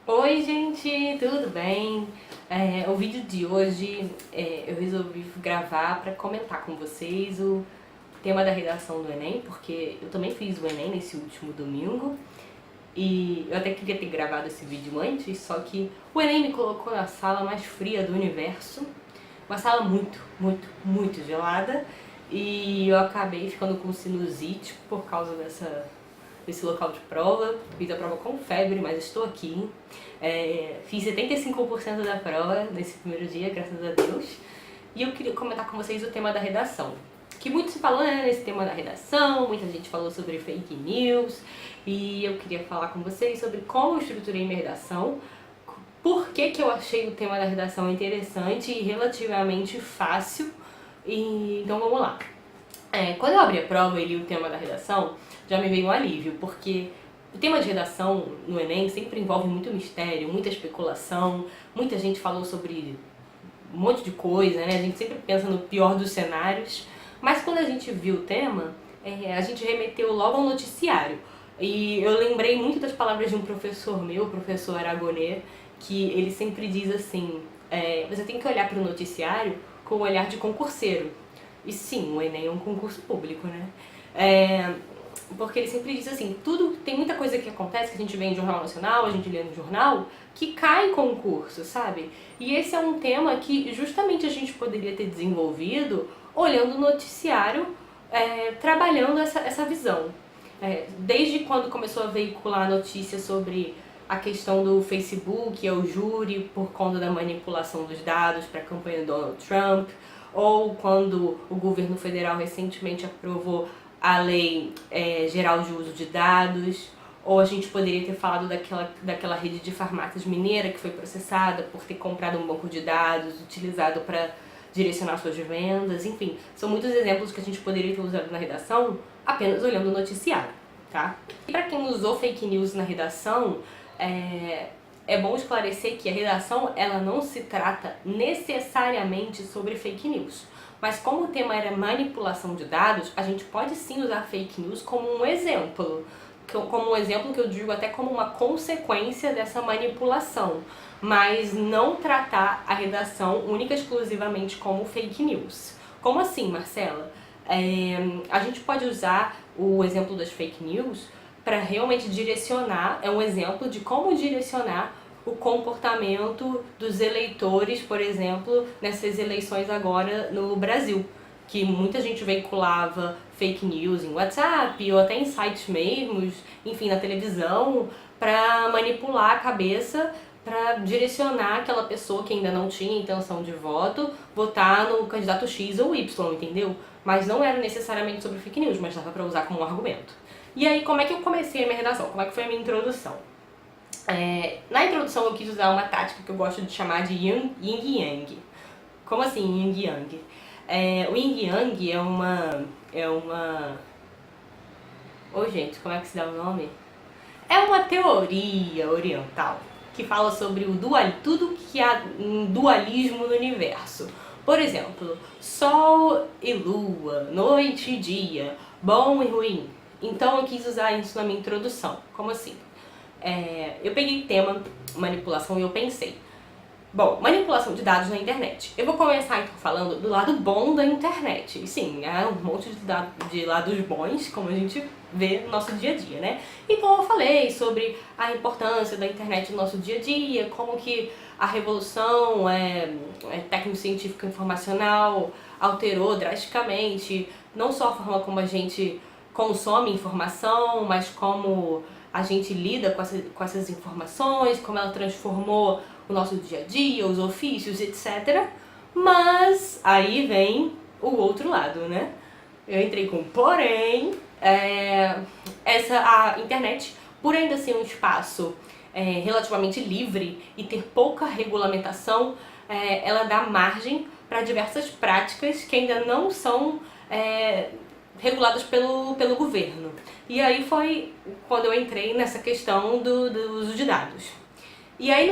Oi gente, tudo bem? O vídeo de hoje eu resolvi gravar para comentar com vocês o tema da redação do Enem, porque eu também fiz o Enem nesse último domingo e eu até queria ter gravado esse vídeo antes, só que o Enem me colocou na sala mais fria do universo, uma sala muito gelada, e eu acabei ficando com sinusite por causa desse local de prova. Fiz a prova com febre, mas estou aqui. Fiz 75% da prova nesse primeiro dia, graças a Deus. E eu queria comentar com vocês o tema da redação. Que muito se falou, né, nesse tema da redação, muita gente falou sobre fake news. E eu queria falar com vocês sobre como eu estruturei minha redação, por que eu achei o tema da redação interessante e relativamente fácil. Então vamos lá. Quando eu abri a prova e li o tema da redação, já me veio um alívio, porque o tema de redação no Enem sempre envolve muito mistério, muita especulação, muita gente falou sobre um monte de coisa, né? A gente sempre pensa no pior dos cenários, mas quando a gente viu o tema, a gente remeteu logo ao noticiário. E eu lembrei muito das palavras de um professor meu, o professor Aragonê, que ele sempre diz assim, você tem que olhar para o noticiário com o olhar de concurseiro. E sim, o Enem é um concurso público, né? Porque ele sempre diz assim, tem muita coisa que acontece que a gente vê em Jornal Nacional, a gente lê no jornal, que cai em concurso, sabe? E esse é um tema que justamente a gente poderia ter desenvolvido olhando o noticiário, trabalhando essa visão. Desde quando começou a veicular notícias sobre a questão do Facebook, o júri, por conta da manipulação dos dados para a campanha do Donald Trump, ou quando o governo federal recentemente aprovou a lei geral de uso de dados, ou a gente poderia ter falado daquela rede de farmácias mineira que foi processada por ter comprado um banco de dados utilizado para direcionar suas vendas, enfim, são muitos exemplos que a gente poderia ter usado na redação apenas olhando o noticiário, tá? E para quem usou fake news na redação, é bom esclarecer que a redação ela não se trata necessariamente sobre fake news. Mas como o tema era manipulação de dados, a gente pode sim usar fake news como um exemplo. Como um exemplo que eu digo até como uma consequência dessa manipulação. Mas não tratar a redação única e exclusivamente como fake news. Como assim, Marcela? A gente pode usar o exemplo das fake news para realmente direcionar, é um exemplo de como direcionar o comportamento dos eleitores, por exemplo, nessas eleições agora no Brasil, que muita gente veiculava fake news em WhatsApp ou até em sites mesmos, enfim, na televisão, para manipular a cabeça, para direcionar aquela pessoa que ainda não tinha intenção de voto, votar no candidato X ou Y, entendeu? Mas não era necessariamente sobre fake news, mas dava para usar como um argumento. E aí, como é que eu comecei a minha redação? Como é que foi a minha introdução? Na introdução eu quis usar uma tática que eu gosto de chamar de Yin e Yang. Como assim Yin e Yang? O Yin e Yang é uma... Ô gente, como é que se dá o nome? É uma teoria oriental que fala sobre tudo que há um dualismo no universo. Por exemplo, sol e lua, noite e dia, bom e ruim. Então eu quis usar isso na minha introdução. Como assim? Eu peguei o tema manipulação e eu pensei, bom, manipulação de dados na internet. Eu vou começar então falando do lado bom da internet. E sim, um monte de lados bons, como a gente vê no nosso dia a dia, né? Então eu falei sobre a importância da internet no nosso dia a dia, como que a revolução técnico-científica informacional alterou drasticamente, não só a forma como a gente consome informação, mas como a gente lida com essas informações, como ela transformou o nosso dia a dia, os ofícios, etc. Mas aí vem o outro lado, né? Eu entrei com porém, a internet, por ainda ser um espaço relativamente livre e ter pouca regulamentação, ela dá margem para diversas práticas que ainda não são reguladas pelo governo. E aí foi quando eu entrei nessa questão do uso de dados. E aí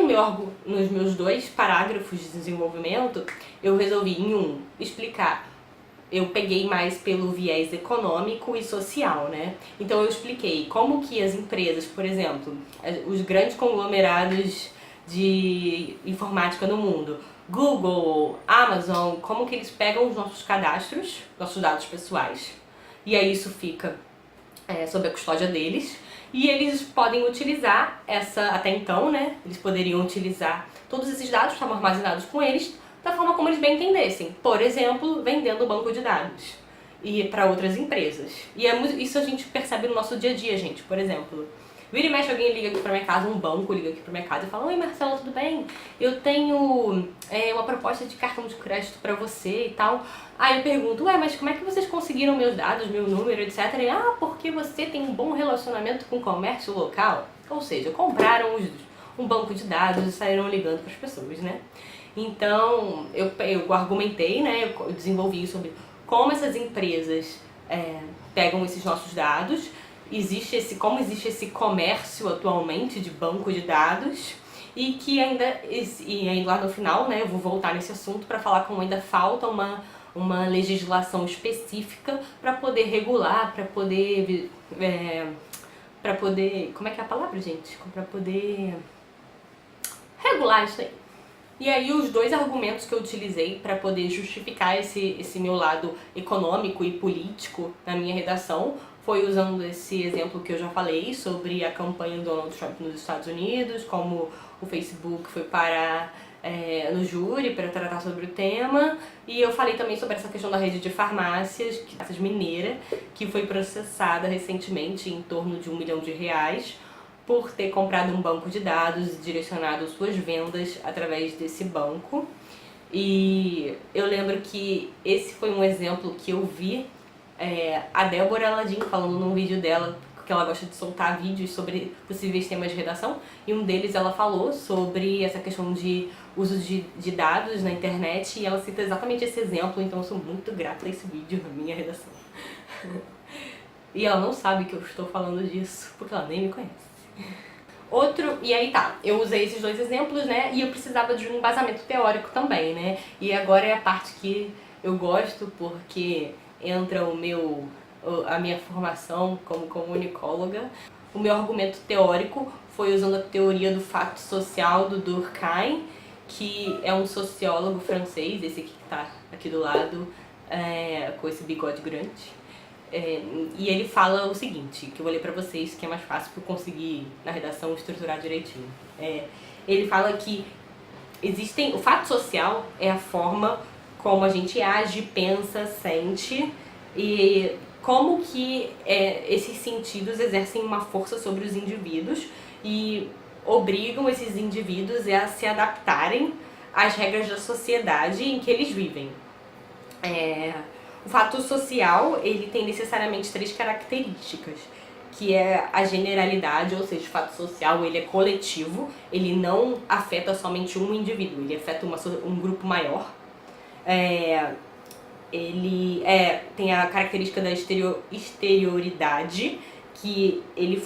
nos meus 2 parágrafos de desenvolvimento, eu resolvi explicar eu peguei mais pelo viés econômico e social, né? Então eu expliquei como que as empresas, por exemplo, os grandes conglomerados de informática no mundo, Google, Amazon, como que eles pegam os nossos cadastros, nossos dados pessoais, e aí isso fica sob a custódia deles, e eles podem utilizar até então, né, eles poderiam utilizar todos esses dados que estavam armazenados com eles da forma como eles bem entendessem. Por exemplo, vendendo banco de dados e para outras empresas. E isso a gente percebe no nosso dia a dia, gente. Por exemplo, vira e mexe alguém liga aqui pra minha casa, um banco liga aqui pra minha casa e fala: oi Marcelo, tudo bem? Eu tenho uma proposta de cartão de crédito pra você e tal. Aí eu pergunto: ué, mas como é que vocês conseguiram meus dados, meu número, etc? E, porque você tem um bom relacionamento com o comércio local. Ou seja, compraram um banco de dados e saíram ligando pras pessoas, né? Então, eu argumentei, né, eu desenvolvi sobre como essas empresas pegam esses nossos dados, como existe esse comércio atualmente de banco de dados e que ainda lá no final, né, eu vou voltar nesse assunto para falar como ainda falta uma legislação específica para poder regular, para poder, como é que é a palavra, gente? Para poder regular isso aí. E aí os dois argumentos que eu utilizei para poder justificar esse meu lado econômico e político na minha redação foi usando esse exemplo que eu já falei sobre a campanha do Donald Trump nos Estados Unidos, como o Facebook foi parar no júri para tratar sobre o tema, e eu falei também sobre essa questão da rede de farmácias mineira, que foi processada recentemente em torno de R$1 milhão por ter comprado um banco de dados e direcionado suas vendas através desse banco. E eu lembro que esse foi um exemplo que eu vi a Débora Aladim falando num vídeo dela, que ela gosta de soltar vídeos sobre possíveis temas de redação, e um deles ela falou sobre essa questão de uso de dados na internet, e ela cita exatamente esse exemplo, então eu sou muito grata a esse vídeo na minha redação. E ela não sabe que eu estou falando disso, porque ela nem me conhece. E aí tá, eu usei esses dois exemplos, né, e eu precisava de um embasamento teórico também, né, e agora é a parte que eu gosto, porque entra a minha formação como comunicóloga. O meu argumento teórico foi usando a teoria do fato social do Durkheim, que é um sociólogo francês, esse aqui que tá aqui do lado, com esse bigode grande. E ele fala o seguinte, que eu vou ler pra vocês, que é mais fácil pra eu conseguir, na redação, estruturar direitinho. Ele fala que o fato social é a forma como a gente age, pensa, sente, e como que esses sentidos exercem uma força sobre os indivíduos e obrigam esses indivíduos a se adaptarem às regras da sociedade em que eles vivem. O fato social, ele tem necessariamente 3 características, que é a generalidade, ou seja, o fato social ele é coletivo, ele não afeta somente um indivíduo, ele afeta um grupo maior. Ele tem a característica da exterioridade, que ele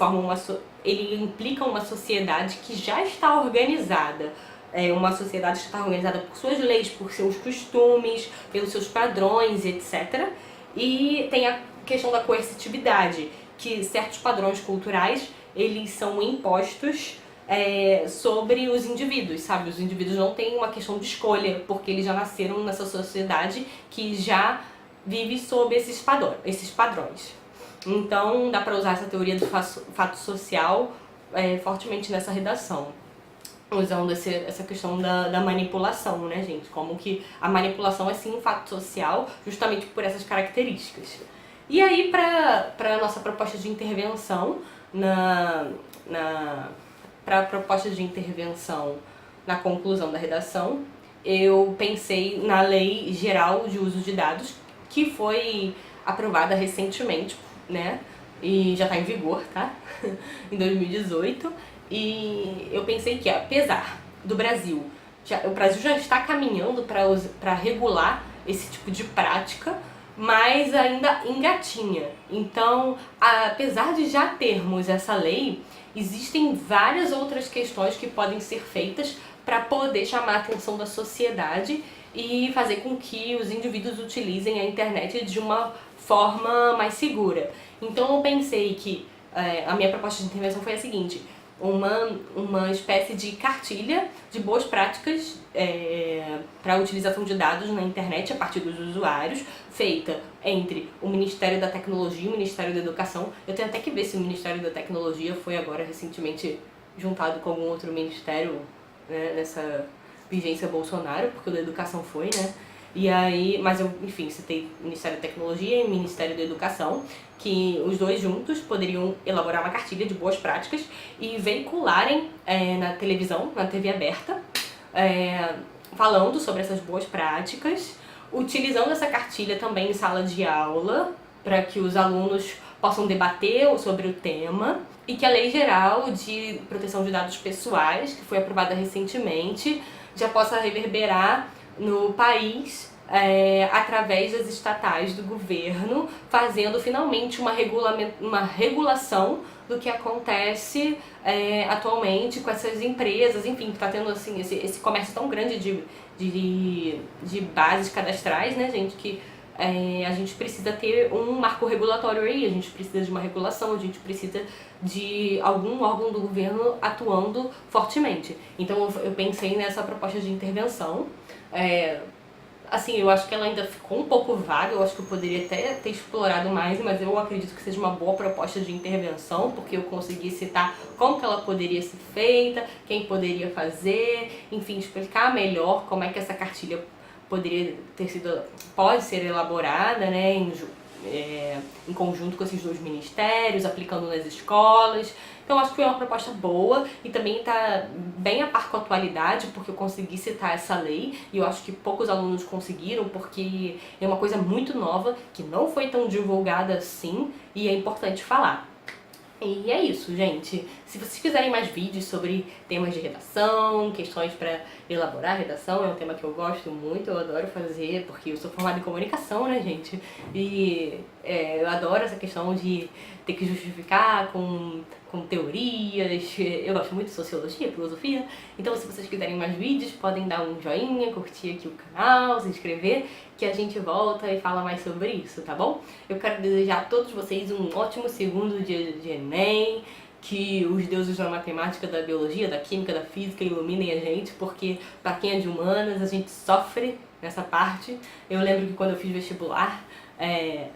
implica uma sociedade que já está organizada. Uma sociedade que está organizada por suas leis, por seus costumes, pelos seus padrões, etc. E tem a questão da coercitividade, que certos padrões culturais eles são impostos sobre os indivíduos, sabe? Os indivíduos não têm uma questão de escolha, porque eles já nasceram nessa sociedade que já vive sob esses padrões. Então dá para usar essa teoria do fato social fortemente nessa redação, usando essa questão da manipulação, né, gente? Como que a manipulação é sim um fato social, justamente por essas características. E aí, para a nossa proposta de intervenção, para a proposta de intervenção na conclusão da redação, eu pensei na Lei Geral de Uso de Dados, que foi aprovada recentemente, né? E já está em vigor, tá? Em 2018. E eu pensei que, apesar do Brasil, o Brasil já está caminhando para regular esse tipo de prática, mas ainda engatinha. Então, apesar de já termos essa lei, existem várias outras questões que podem ser feitas para poder chamar a atenção da sociedade e fazer com que os indivíduos utilizem a internet de uma forma mais segura. Então eu pensei que a minha proposta de intervenção foi a seguinte: uma espécie de cartilha de boas práticas para a utilização de dados na internet a partir dos usuários, feita entre o Ministério da Tecnologia e o Ministério da Educação. Eu tenho até que ver se o Ministério da Tecnologia foi agora recentemente juntado com algum outro ministério, né, nessa vigência Bolsonaro, porque o da Educação foi, né? E aí, mas eu, enfim, citei Ministério da Tecnologia e Ministério da Educação, que os dois juntos poderiam elaborar uma cartilha de boas práticas e veicularem na televisão, na TV aberta, falando sobre essas boas práticas, utilizando essa cartilha também em sala de aula, para que os alunos possam debater sobre o tema, e que a Lei Geral de Proteção de Dados Pessoais, que foi aprovada recentemente, já possa reverberar no país através das estatais do governo, fazendo finalmente uma regulação do que acontece atualmente com essas empresas, enfim, que está tendo assim, esse comércio tão grande de bases cadastrais, né, gente, que a gente precisa ter um marco regulatório aí, a gente precisa de uma regulação, a gente precisa de algum órgão do governo atuando fortemente. Então eu pensei nessa proposta de intervenção. Assim, eu acho que ela ainda ficou um pouco vaga, eu acho que eu poderia até ter explorado mais, mas eu acredito que seja uma boa proposta de intervenção, porque eu consegui citar como que ela poderia ser feita, quem poderia fazer, enfim, explicar melhor como é que essa cartilha pode ser elaborada, né, em conjunto com esses dois ministérios, aplicando nas escolas. Então acho que foi uma proposta boa e também está bem a par com a atualidade, porque eu consegui citar essa lei e eu acho que poucos alunos conseguiram, porque é uma coisa muito nova, que não foi tão divulgada assim e é importante falar. E é isso, gente. Se vocês quiserem mais vídeos sobre temas de redação, questões para elaborar redação, é um tema que eu gosto muito, eu adoro fazer, porque eu sou formada em comunicação, né, gente? E eu adoro essa questão de ter que justificar com teorias. Eu gosto muito de sociologia, filosofia. Então, se vocês quiserem mais vídeos, podem dar um joinha, curtir aqui o canal, se inscrever, que a gente volta e fala mais sobre isso, tá bom? Eu quero desejar a todos vocês um ótimo segundo dia de Enem, que os deuses da matemática, da biologia, da química, da física iluminem a gente, porque para quem é de humanas, a gente sofre nessa parte. Eu lembro que quando eu fiz vestibular,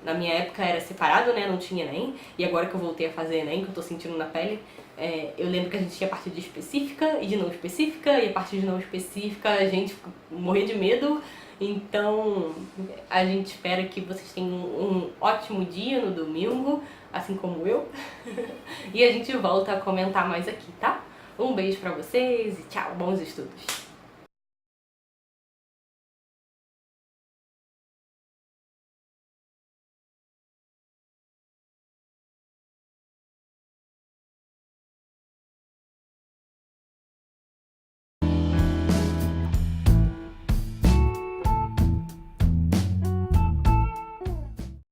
na minha época era separado, né, não tinha Enem, e agora que eu voltei a fazer Enem, que eu tô sentindo na pele, eu lembro que a gente tinha a parte de específica e de não específica, e a parte de não específica a gente morria de medo. Então, a gente espera que vocês tenham um ótimo dia no domingo, assim como eu. E a gente volta a comentar mais aqui, tá? Um beijo pra vocês e tchau, bons estudos!